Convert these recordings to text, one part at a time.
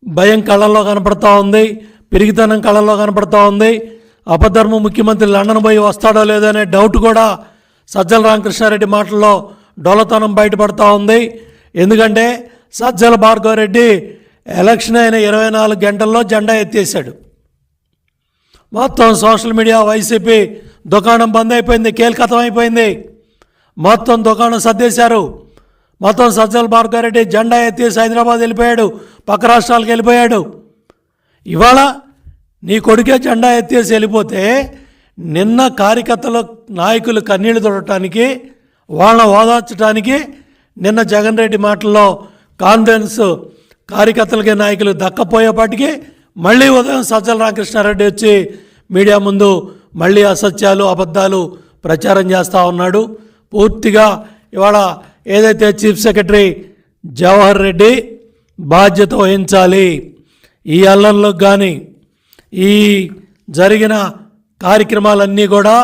భయం కళ్ళల్లో కనపడతా ఉంది, పిరిగితనం కళ్ళల్లో కనపడతా ఉంది. అపధర్మ ముఖ్యమంత్రి లండన్ పోయి వస్తాడో లేదో అనే డౌట్ కూడా సజ్జల రామకృష్ణారెడ్డి మాటల్లో డొల్లతనం బయటపడతా ఉంది. ఎందుకంటే సజ్జల భార్గవరెడ్డి ఎలక్షన్ అయిన 24 గంటల్లో జెండా ఎత్తేసాడు. మొత్తం సోషల్ మీడియా వైసీపీ దుకాణం బంద్ అయిపోయింది, కీలకతం అయిపోయింది. మొత్తం దుకాణం సర్దేశారు. మొత్తం సజ్జల భార్గవరెడ్డి జెండా ఎత్తేసి హైదరాబాద్ వెళ్ళిపోయాడు, పక్క రాష్ట్రాలకు వెళ్ళిపోయాడు. ఇవాళ నీ కొడుకే జెండా ఎత్తేసి వెళ్ళిపోతే నిన్న కార్యకర్తల నాయకులు కన్నీళ్లు తొడటానికి, వాళ్ళని ఓదార్చడానికి నిన్న జగన్ రెడ్డి మాటల్లో కాన్ఫిడెన్స్ కార్యకర్తలకి నాయకులు దక్కపోయేపాటికి మళ్ళీ ఉదయం సజ్జల రామకృష్ణారెడ్డి వచ్చి మీడియా ముందు మళ్ళీ అసత్యాలు అబద్ధాలు ప్రచారం చేస్తూ ఉన్నాడు. పూర్తిగా ఇవాళ ఏదైతే చీఫ్ సెక్రటరీ జవహర్ రెడ్డి బాధ్యత వహించాలి, ఈ అల్లర్లకు కానీ ఈ జరిగిన కార్యక్రమాలన్నీ కూడా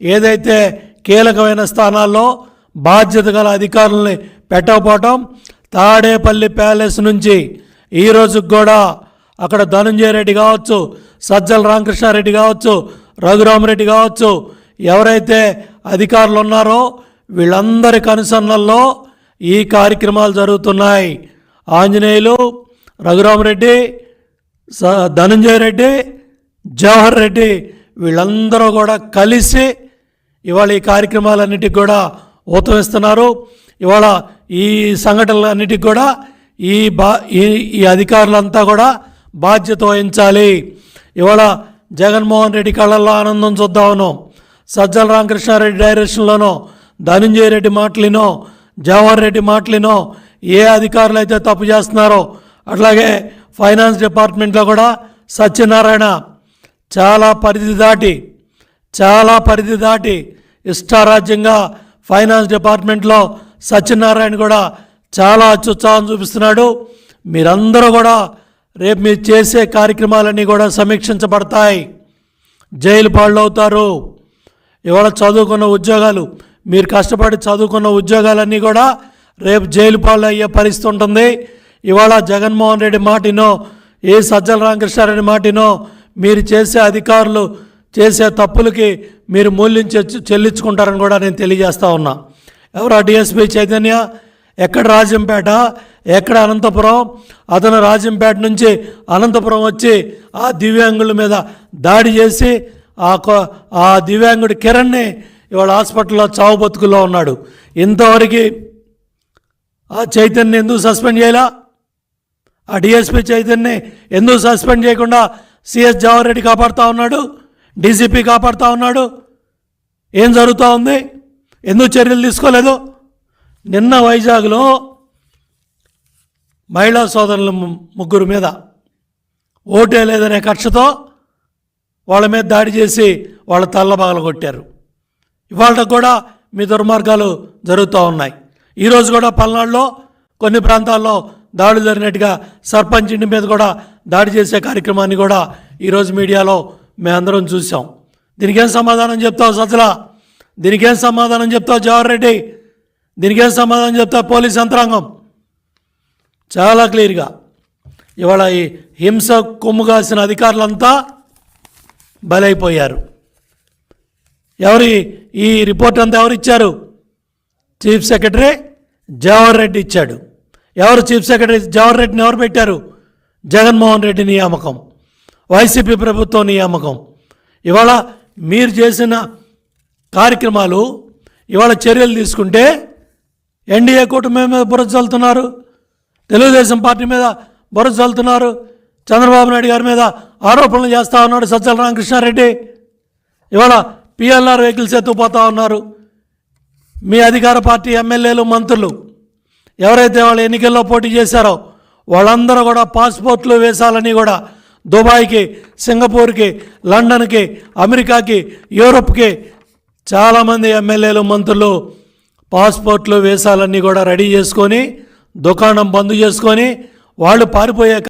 ఏదైతే కీలకమైన స్థానాల్లో బాధ్యత గల అధికారులని పెట్టకపోవటం, తాడేపల్లి ప్యాలెస్ నుంచి ఈరోజుకి కూడా అక్కడ ధనంజయ రెడ్డి కావచ్చు, సజ్జల రామకృష్ణారెడ్డి కావచ్చు, రఘురామరెడ్డి కావచ్చు, ఎవరైతే అధికారులు ఉన్నారో వీళ్ళందరి కనుసన్నల్లో ఈ కార్యక్రమాలు జరుగుతున్నాయి. ఆంజనేయులు, రఘురామరెడ్డి, ధనంజయ రెడ్డి, జవహర్ రెడ్డి వీళ్ళందరూ కూడా కలిసి ఇవాళ ఈ కార్యక్రమాలన్నిటికి కూడా ఊతమిస్తున్నారు. ఇవాళ ఈ సంఘటనలన్నిటికి కూడా ఈ అధికారులంతా కూడా బాధ్యత వహించాలి. ఇవాళ జగన్మోహన్ రెడ్డి కళ్ళల్లో ఆనందం చూద్దాం ఉన్నాం. సజ్జల రామకృష్ణారెడ్డి డైరెక్షన్లోనో, ధనంజయ రెడ్డి మాటలినో, జవహర్ రెడ్డి మాటలినో ఏ అధికారులు అయితే తప్పు చేస్తున్నారో, అట్లాగే ఫైనాన్స్ డిపార్ట్మెంట్లో కూడా సత్యనారాయణ చాలా పరిధి దాటి ఇష్టారాజ్యంగా ఫైనాన్స్ డిపార్ట్మెంట్లో సత్యనారాయణ కూడా చాలా అత్యుత్సాహం చూపిస్తున్నాడు. మీరందరూ కూడా రేపు మీరు చేసే కార్యక్రమాలన్నీ కూడా సమీక్షించబడతాయి, జైలు పాళ్ళవుతారు. ఇవాళ చదువుకున్న ఉద్యోగాలు, మీరు కష్టపడి చదువుకున్న ఉద్యోగాలన్నీ కూడా రేపు జైలు పాళ్ళు అయ్యే పరిస్థితి ఉంటుంది. ఇవాళ జగన్మోహన్ రెడ్డి మాటినో, ఏ సజ్జల రామకృష్ణారెడ్డి మాటినో మీరు చేసే అధికారులు చేసే తప్పులకి మీరు మూల్యం చెల్లించుకుంటారని కూడా నేను తెలియజేస్తా ఉన్నా. ఎవరు డిఎస్పీ చైతన్య, ఎక్కడ రాజంపేట, ఎక్కడ అనంతపురం, అతను రాజంపేట నుంచి అనంతపురం వచ్చి ఆ దివ్యాంగుల మీద దాడి చేసి ఆ దివ్యాంగుడి కిరణ్ని ఇవాళ హాస్పిటల్లో చావు బతుకుల్లో ఉన్నాడు. ఇంతవరకు ఆ చైతన్య ఎందుకు సస్పెండ్ చేయాలా? ఆ డిఎస్పీ చైతన్యని ఎందుకు సస్పెండ్ చేయకుండా సిఎస్ జవహర్ రెడ్డి కాపాడుతూ ఉన్నాడు, డీసీపీ కాపాడుతూ ఉన్నాడు? ఏం జరుగుతూ ఉంది? ఎందుకు చర్యలు తీసుకోలేదు? నిన్న వైజాగ్లో మహిళా సోదరుల ముగ్గురు మీద ఓటే లేదనే కక్షతో వాళ్ళ మీద దాడి చేసి వాళ్ళ తల్లబాగలు కొట్టారు. ఇవాళ కూడా మీ దుర్మార్గాలు జరుగుతూ ఉన్నాయి. ఈరోజు కూడా పల్నాడులో కొన్ని ప్రాంతాల్లో దాడులు జరిగినట్టుగా సర్పంచ్ ఇంటి మీద కూడా దాడి చేసే కార్యక్రమాన్ని కూడా ఈరోజు మీడియాలో మేమందరం చూసాం. దీనికేం సమాధానం చెప్తావు సజ్జల? దీనికేం సమాధానం చెప్తావు జవహర్ రెడ్డి? దీనికేం సమాధానం చెప్తావు పోలీస్ యంత్రాంగం? చాలా క్లియర్గా ఇవాళ ఈ హింస కొమ్ముగాసిన అధికారులంతా బలైపోయారు. ఈ రిపోర్ట్ అంతా ఎవరు ఇచ్చారు? చీఫ్ సెక్రటరీ జవహర్ రెడ్డి ఇచ్చాడు. ఎవరు చీఫ్ సెక్రటరీ జవహర్ రెడ్డిని ఎవరు పెట్టారు? జగన్మోహన్ రెడ్డి నియామకం, వైసీపీ ప్రభుత్వం నియామకం. ఇవాళ మీరు చేసిన కార్యక్రమాలు, ఇవాళ చర్యలు తీసుకుంటే ఎన్డీఏ కూటమి మీద బురద చల్లుతున్నారు, తెలుగుదేశం పార్టీ మీద బురద చల్లుతున్నారు, చంద్రబాబు నాయుడు గారి మీద ఆరోపణలు చేస్తూ ఉన్నాడు సజ్జల రామకృష్ణారెడ్డి. ఇవాళ పిఎల్ఆర్ వెహికల్స్ ఎత్తుకుపోతూ ఉన్నారు. మీ అధికార పార్టీ ఎమ్మెల్యేలు, మంత్రులు ఎవరైతే వాళ్ళు ఎన్నికల్లో పోటీ చేశారో వాళ్ళందరూ కూడా పాస్పోర్ట్లు వేసాలని కూడా దుబాయ్కి, సింగపూర్కి, లండన్కి, అమెరికాకి, యూరోప్కి చాలామంది ఎమ్మెల్యేలు, మంత్రులు పాస్పోర్ట్లు వేసాలన్నీ కూడా రెడీ చేసుకొని దుకాణం బంద్ చేసుకొని వాళ్ళు పారిపోయే